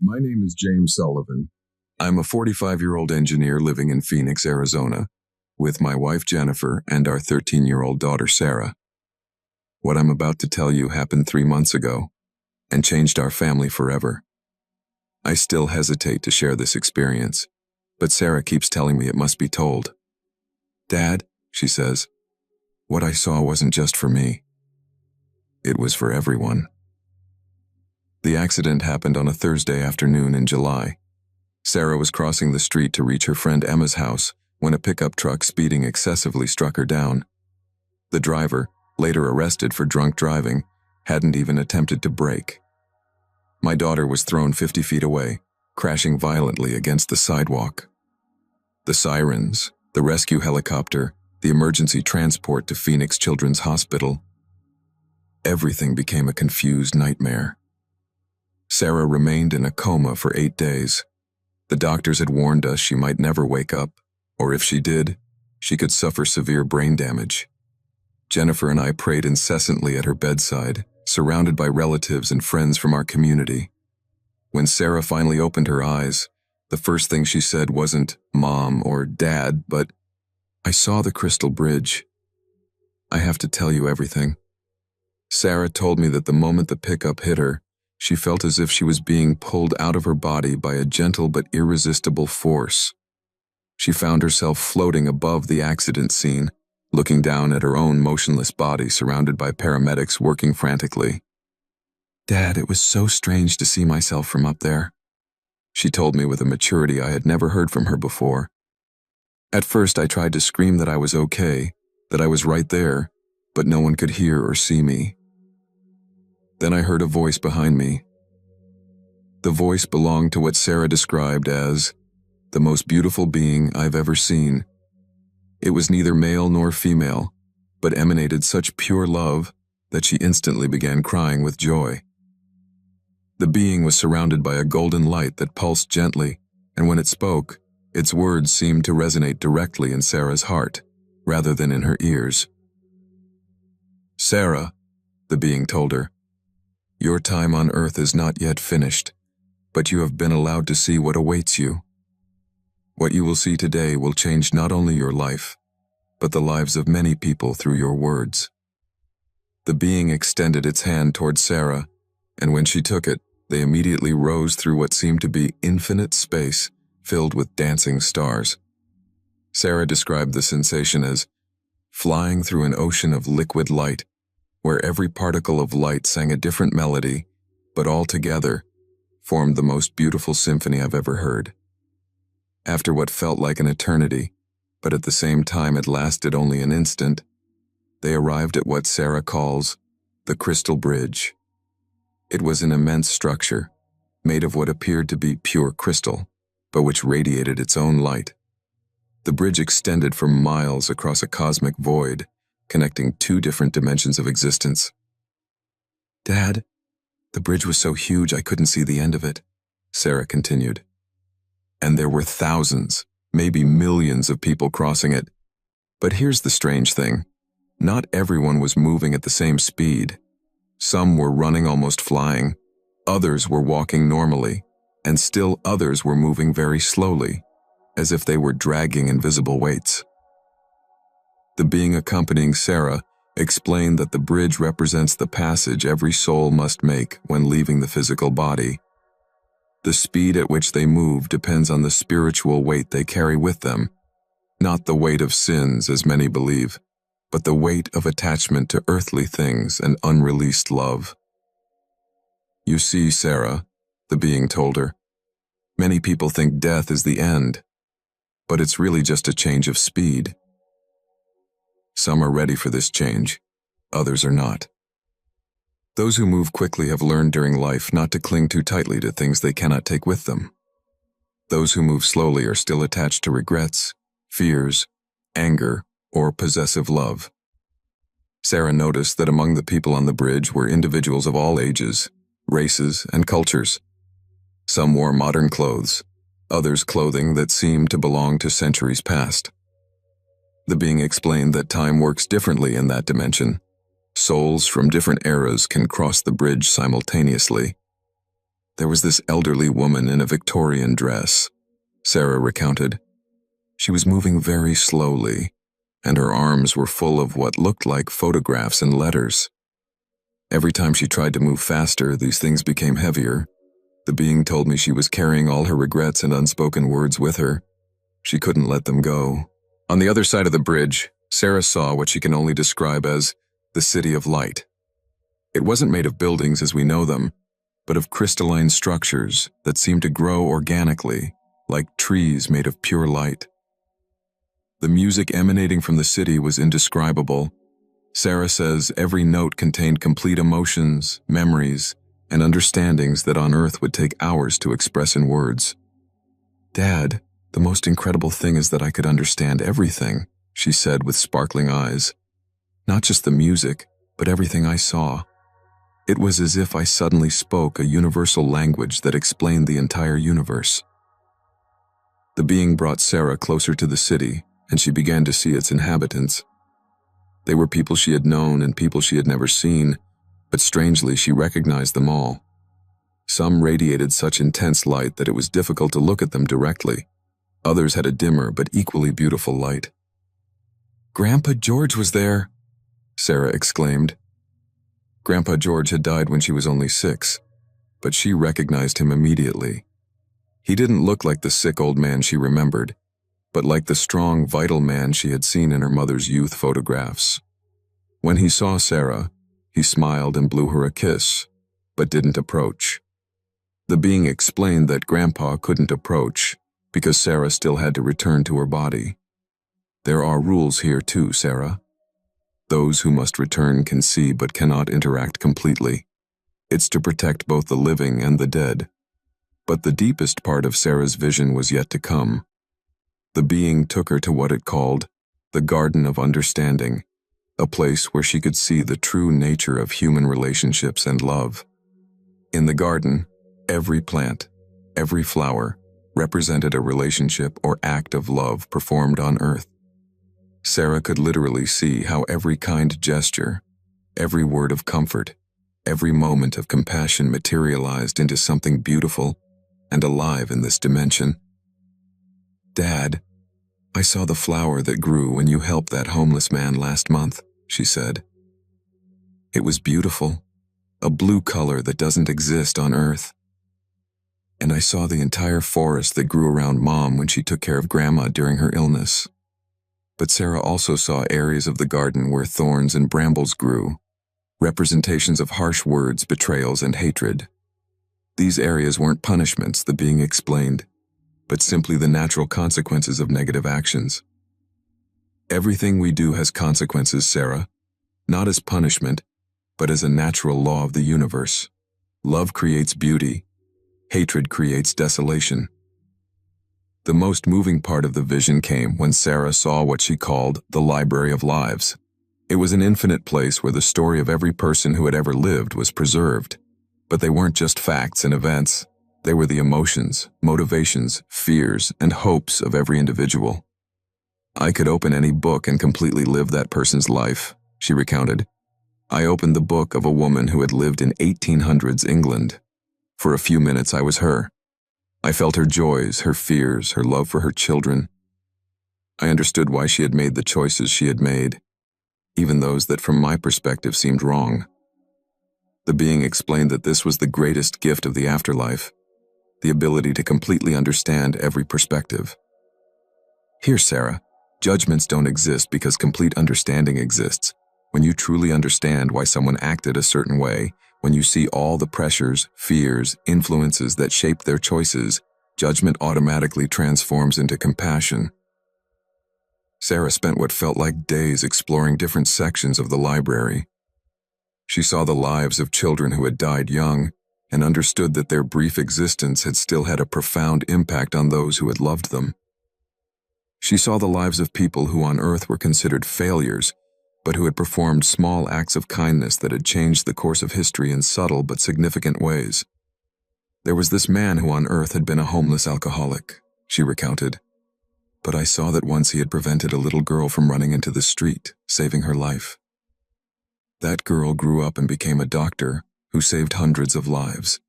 My name is James Sullivan. I'm a 45-year-old engineer living in Phoenix, Arizona, with my wife Jennifer and our 13-year-old daughter Sarah. What I'm about to tell you happened 3 months ago and changed our family forever. I still hesitate to share this experience, but Sarah keeps telling me it must be told. "Dad," she says, "what I saw wasn't just for me. It was for everyone." The accident happened on a Thursday afternoon in July. Sarah was crossing the street to reach her friend Emma's house when a pickup truck speeding excessively struck her down. The driver, later arrested for drunk driving, hadn't even attempted to brake. My daughter was thrown 50 feet away, crashing violently against the sidewalk. The sirens, the rescue helicopter, the emergency transport to Phoenix Children's Hospital. Everything became a confused nightmare. Sarah remained in a coma for 8 days. The doctors had warned us she might never wake up, or if she did, she could suffer severe brain damage. Jennifer and I prayed incessantly at her bedside, surrounded by relatives and friends from our community. When Sarah finally opened her eyes, the first thing she said wasn't "Mom" or "Dad," but "I saw the crystal bridge. I have to tell you everything." Sarah told me that the moment the pickup hit her, she felt as if she was being pulled out of her body by a gentle but irresistible force. She found herself floating above the accident scene, looking down at her own motionless body surrounded by paramedics working frantically. "Dad, it was so strange to see myself from up there," she told me with a maturity I had never heard from her before. At first I tried to scream that I was okay, that I was right there, but no one could hear or see me. Then I heard a voice behind me. The voice belonged to what Sarah described as the most beautiful being I've ever seen. It was neither male nor female, but emanated such pure love that she instantly began crying with joy. The being was surrounded by a golden light that pulsed gently, and when it spoke, its words seemed to resonate directly in Sarah's heart, rather than in her ears. "Sarah," the being told her, "your time on earth is not yet finished, but you have been allowed to see what awaits you. What you will see today will change not only your life, but the lives of many people through your words." The being extended its hand towards Sarah, and when she took it, they immediately rose through what seemed to be infinite space filled with dancing stars. Sarah described the sensation as flying through an ocean of liquid light, where every particle of light sang a different melody, but all together formed the most beautiful symphony I've ever heard. After what felt like an eternity, but at the same time it lasted only an instant, they arrived at what Sarah calls the crystal bridge. It was an immense structure, made of what appeared to be pure crystal, but which radiated its own light. The bridge extended for miles across a cosmic void, connecting 2 different dimensions of existence. "Dad, the bridge was so huge I couldn't see the end of it," Sarah continued. "And there were thousands, maybe millions of people crossing it. But here's the strange thing. Not everyone was moving at the same speed. Some were running almost flying, others were walking normally, and still others were moving very slowly, as if they were dragging invisible weights." The being accompanying Sarah explained that the bridge represents the passage every soul must make when leaving the physical body. The speed at which they move depends on the spiritual weight they carry with them, not the weight of sins as many believe, but the weight of attachment to earthly things and unreleased love. "You see, Sarah," the being told her, "many people think death is the end, but it's really just a change of speed. Some are ready for this change, others are not. Those who move quickly have learned during life not to cling too tightly to things they cannot take with them. Those who move slowly are still attached to regrets, fears, anger, or possessive love." Sarah noticed that among the people on the bridge were individuals of all ages, races, and cultures. Some wore modern clothes, others clothing that seemed to belong to centuries past. The being explained that time works differently in that dimension. Souls from different eras can cross the bridge simultaneously. There was this elderly woman in a Victorian dress, Sarah recounted. She was moving very slowly, and her arms were full of what looked like photographs and letters. Every time she tried to move faster, these things became heavier. The being told me she was carrying all her regrets and unspoken words with her. She couldn't let them go. On the other side of the bridge, Sarah saw what she can only describe as the City of Light. It wasn't made of buildings as we know them, but of crystalline structures that seemed to grow organically, like trees made of pure light. The music emanating from the city was indescribable. Sarah says every note contained complete emotions, memories, and understandings that on Earth would take hours to express in words. "Dad, the most incredible thing is that I could understand everything," she said with sparkling eyes. "Not just the music, but everything I saw. It was as if I suddenly spoke a universal language that explained the entire universe." The being brought Sarah closer to the city, and she began to see its inhabitants. They were people she had known and people she had never seen, but strangely she recognized them all. Some radiated such intense light that it was difficult to look at them directly. Others had a dimmer but equally beautiful light. "Grandpa George was there," Sarah exclaimed. Grandpa George had died when she was only 6, but she recognized him immediately. He didn't look like the sick old man she remembered, but like the strong, vital man she had seen in her mother's youth photographs. When he saw Sarah, he smiled and blew her a kiss, but didn't approach. The being explained that Grandpa couldn't approach because Sarah still had to return to her body. "There are rules here too, Sarah. Those who must return can see but cannot interact completely. It's to protect both the living and the dead." But the deepest part of Sarah's vision was yet to come. The being took her to what it called the Garden of Understanding, a place where she could see the true nature of human relationships and love. In the garden, every plant, every flower, represented a relationship or act of love performed on Earth. Sarah could literally see how every kind gesture, every word of comfort, every moment of compassion materialized into something beautiful and alive in this dimension. "Dad, I saw the flower that grew when you helped that homeless man last month," she said. "It was beautiful, a blue color that doesn't exist on Earth. And I saw the entire forest that grew around Mom when she took care of Grandma during her illness. But Sarah also saw areas of the garden where thorns and brambles grew, representations of harsh words, betrayals, and hatred. These areas weren't punishments, the being explained, but simply the natural consequences of negative actions. Everything we do has consequences, Sarah, not as punishment, but as a natural law of the universe. Love creates beauty. Hatred creates desolation." The most moving part of the vision came when Sarah saw what she called the Library of Lives. It was an infinite place where the story of every person who had ever lived was preserved. But they weren't just facts and events. They were the emotions, motivations, fears, and hopes of every individual. "I could open any book and completely live that person's life," she recounted. "I opened the book of a woman who had lived in 1800s England. For a few minutes I was her. I felt her joys, her fears, her love for her children. I understood why she had made the choices she had made, even those that from my perspective seemed wrong." The being explained that this was the greatest gift of the afterlife, the ability to completely understand every perspective. "Here, Sarah, judgments don't exist because complete understanding exists. When you truly understand why someone acted a certain way, when you see all the pressures, fears, influences that shape their choices, judgment automatically transforms into compassion." Sarah spent what felt like days exploring different sections of the library. She saw the lives of children who had died young and understood that their brief existence had still had a profound impact on those who had loved them. She saw the lives of people who on Earth were considered failures, but who had performed small acts of kindness that had changed the course of history in subtle but significant ways. "There was this man who on Earth had been a homeless alcoholic," she recounted. "But I saw that once he had prevented a little girl from running into the street, saving her life. That girl grew up and became a doctor who saved hundreds of lives.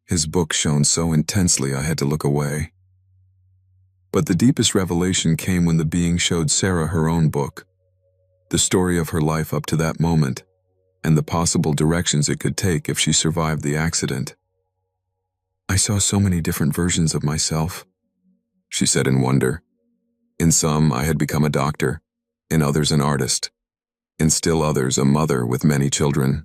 His book shone so intensely I had to look away. But the deepest revelation came when the being showed Sarah her own book, the story of her life up to that moment, and the possible directions it could take if she survived the accident. "I saw so many different versions of myself," she said in wonder. "In some, I had become a doctor, in others an artist, in still others a mother with many children.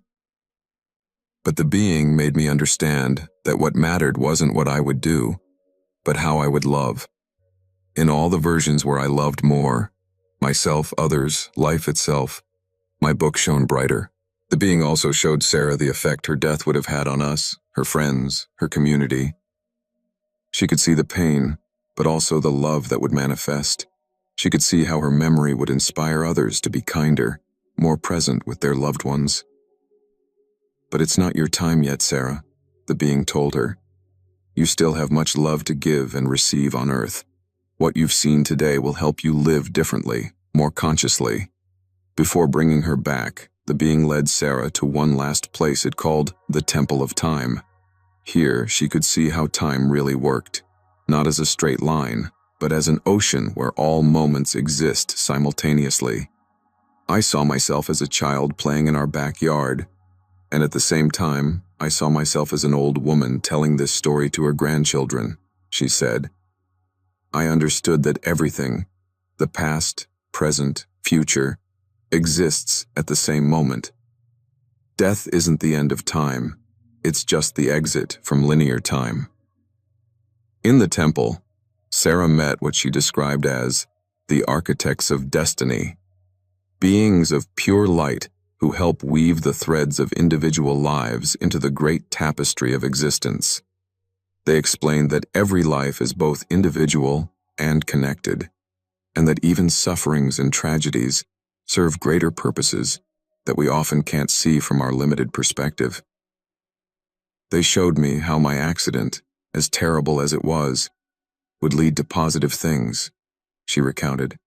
But the being made me understand that what mattered wasn't what I would do, but how I would love. In all the versions where I loved more, myself, others, life itself, my book shone brighter." The being also showed Sarah the effect her death would have had on us, her friends, her community. She could see the pain, but also the love that would manifest. She could see how her memory would inspire others to be kinder, more present with their loved ones. "But it's not your time yet, Sarah," the being told her. "You still have much love to give and receive on earth. What you've seen today will help you live differently, more consciously." Before bringing her back, the being led Sarah to one last place it called the Temple of Time. Here, she could see how time really worked, not as a straight line, but as an ocean where all moments exist simultaneously. "I saw myself as a child playing in our backyard, and at the same time, I saw myself as an old woman telling this story to her grandchildren," she said. "I understood that everything, the past, present, future, exists at the same moment. Death isn't the end of time, it's just the exit from linear time." In the temple, Sarah met what she described as the architects of destiny, beings of pure light who help weave the threads of individual lives into the great tapestry of existence. They explained that every life is both individual and connected, and that even sufferings and tragedies serve greater purposes that we often can't see from our limited perspective. They showed me how my accident, as terrible as it was, would lead to positive things, she recounted.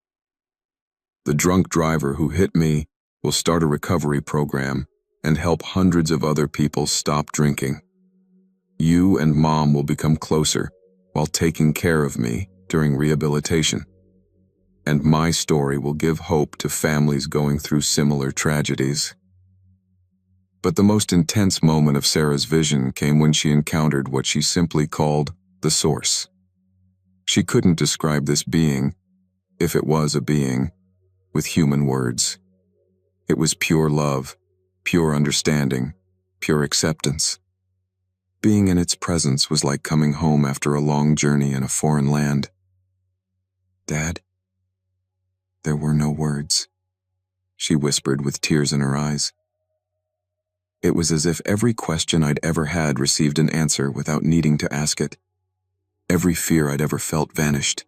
"The drunk driver who hit me will start a recovery program and help hundreds of other people stop drinking. You and Mom will become closer while taking care of me during rehabilitation. And my story will give hope to families going through similar tragedies." But the most intense moment of Sarah's vision came when she encountered what she simply called the Source. She couldn't describe this being, if it was a being, with human words. It was pure love, pure understanding, pure acceptance. Being in its presence was like coming home after a long journey in a foreign land. "Dad?" There were no words, she whispered with tears in her eyes. It was as if every question I'd ever had received an answer without needing to ask it. Every fear I'd ever felt vanished.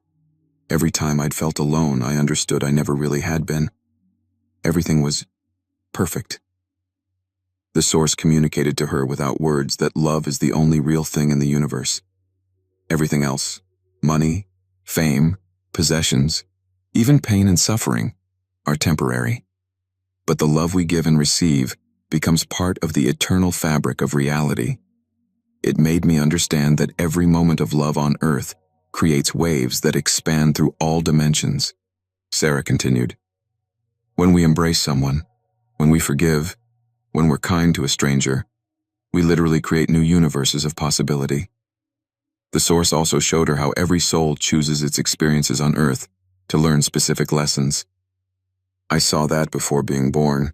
Every time I'd felt alone, I understood I never really had been. Everything was perfect. The Source communicated to her without words that love is the only real thing in the universe. Everything else, money, fame, possessions, even pain and suffering, are temporary. But the love we give and receive becomes part of the eternal fabric of reality. It made me understand that every moment of love on earth creates waves that expand through all dimensions. Sarah continued. When we embrace someone, when we forgive, when we're kind to a stranger, we literally create new universes of possibility. The Source also showed her how every soul chooses its experiences on earth to learn specific lessons. I saw that before being born.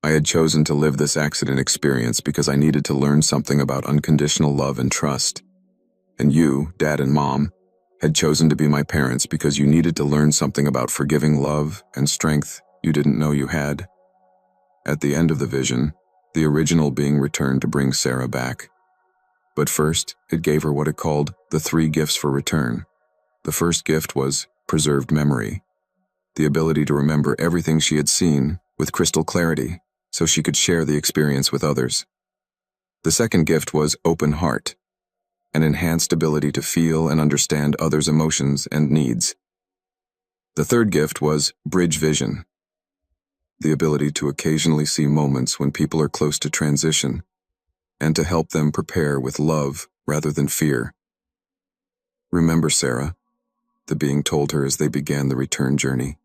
I had chosen to live this accident experience because I needed to learn something about unconditional love and trust. And you, Dad and Mom, had chosen to be my parents because you needed to learn something about forgiving love and strength you didn't know you had. At the end of the vision, the original being returned to bring Sarah back. But first, it gave her what it called the 3 gifts for return. The first gift was preserved memory, the ability to remember everything she had seen with crystal clarity so she could share the experience with others. The second gift was open heart, an enhanced ability to feel and understand others' emotions and needs. The third gift was bridge vision, the ability to occasionally see moments when people are close to transition and to help them prepare with love rather than fear. Remember, Sarah, the being told her as they began the return journey.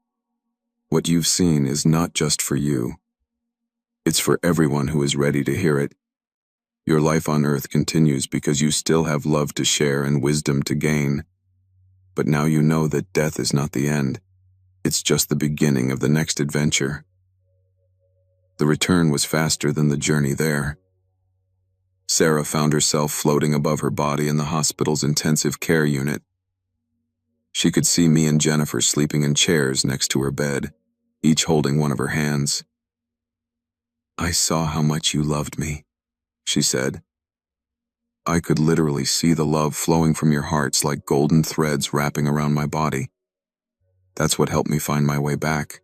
What you've seen is not just for you. It's for everyone who is ready to hear it. Your life on earth continues because you still have love to share and wisdom to gain. But now you know that death is not the end. It's just the beginning of the next adventure. The return was faster than the journey there. Sarah found herself floating above her body in the hospital's intensive care unit. She could see me and Jennifer sleeping in chairs next to her bed, each holding one of her hands. "I saw how much you loved me," she said. "I could literally see the love flowing from your hearts like golden threads wrapping around my body. That's what helped me find my way back."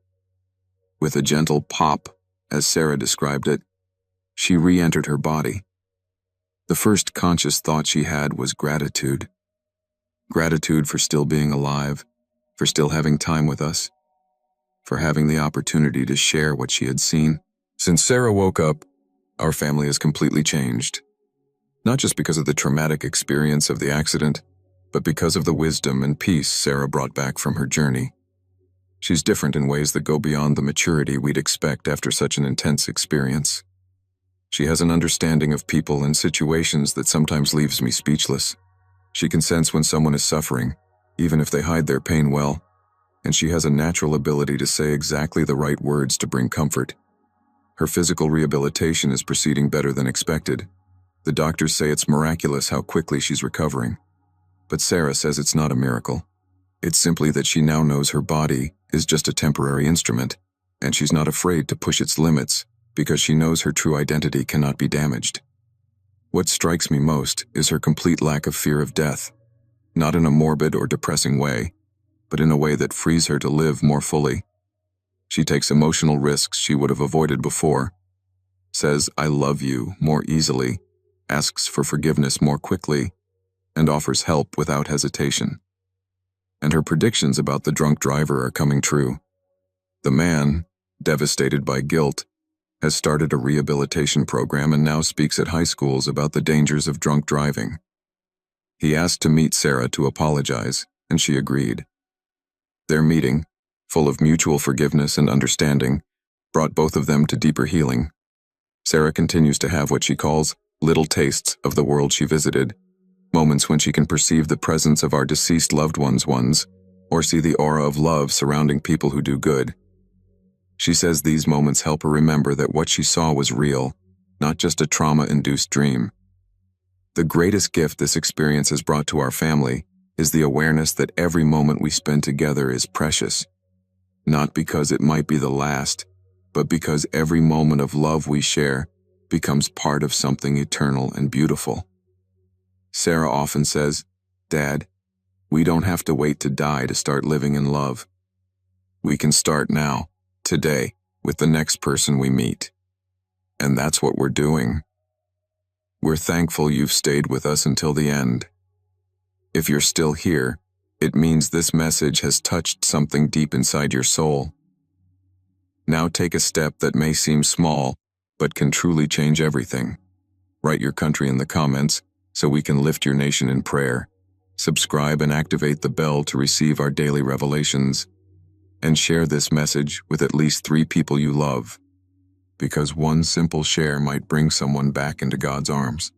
With a gentle pop, as Sarah described it, she re-entered her body. The first conscious thought she had was gratitude. Gratitude for still being alive, for still having time with us, for having the opportunity to share what she had seen. Since Sarah woke up, our family has completely changed. Not just because of the traumatic experience of the accident, but because of the wisdom and peace Sarah brought back from her journey. She's different in ways that go beyond the maturity we'd expect after such an intense experience. She has an understanding of people and situations that sometimes leaves me speechless. She can sense when someone is suffering, even if they hide their pain well, and she has a natural ability to say exactly the right words to bring comfort. Her physical rehabilitation is proceeding better than expected. The doctors say it's miraculous how quickly she's recovering. But Sarah says it's not a miracle. It's simply that she now knows her body is just a temporary instrument, and she's not afraid to push its limits because she knows her true identity cannot be damaged. What strikes me most is her complete lack of fear of death, not in a morbid or depressing way, but in a way that frees her to live more fully. She takes emotional risks she would have avoided before, says "I love you" more easily, asks for forgiveness more quickly, and offers help without hesitation. And her predictions about the drunk driver are coming true. The man, devastated by guilt, has started a rehabilitation program and now speaks at high schools about the dangers of drunk driving. He asked to meet Sarah to apologize, and she agreed. Their meeting, full of mutual forgiveness and understanding, brought both of them to deeper healing. Sarah continues to have what she calls little tastes of the world she visited, moments when she can perceive the presence of our deceased loved ones, or see the aura of love surrounding people who do good. She says these moments help her remember that what she saw was real, not just a trauma-induced dream. The greatest gift this experience has brought to our family is the awareness that every moment we spend together is precious, not because it might be the last, but because every moment of love we share becomes part of something eternal and beautiful. Sarah often says, "Dad, we don't have to wait to die to start living in love. We can start now, today, with the next person we meet." And that's what we're doing. We're thankful you've stayed with us until the end. If you're still here, it means this message has touched something deep inside your soul. Now take a step that may seem small, but can truly change everything. Write your country in the comments so we can lift your nation in prayer. Subscribe and activate the bell to receive our daily revelations. And share this message with at least 3 people you love, because one simple share might bring someone back into God's arms.